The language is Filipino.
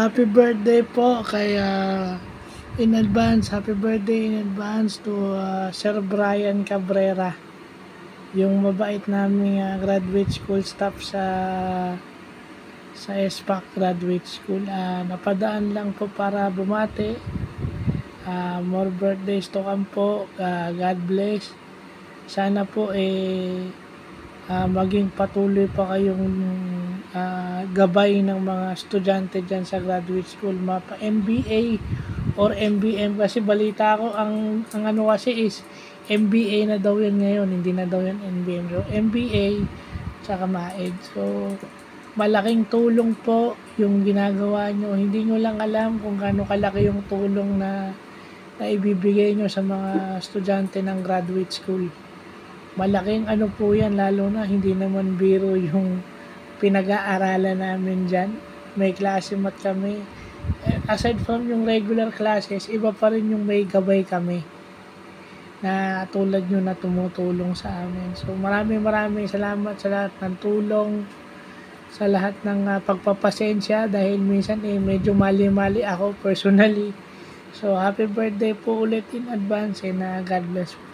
Happy birthday po kay in advance, happy birthday in advance to Sir Brian Cabrera, yung mabait naming graduate school staff sa SPAC Graduate School. Napadaan lang po para bumati. More birthdays to come po. God bless. Sana po maging patuloy pa kayong gabay ng mga estudyante dyan sa graduate school, mapa MBA or MBM, kasi balita ko ang ano kasi is MBA na daw yan ngayon, hindi na daw yan MBM. So MBA tsaka MAED. So malaking tulong po yung ginagawa nyo. Hindi nyo lang alam kung gaano kalaki yung tulong na ibibigay nyo sa mga estudyante ng graduate school. Malaking ano po yan, lalo na hindi naman biro yung pinag-aaralan namin dyan. May klase mat kami. Aside from yung regular classes, iba pa rin yung may gabay kami na tulad nyo na tumutulong sa amin. So maraming salamat sa lahat ng tulong, sa lahat ng pagpapasensya, dahil minsan medyo mali-mali ako personally. So happy birthday po ulit in advance and God bless po.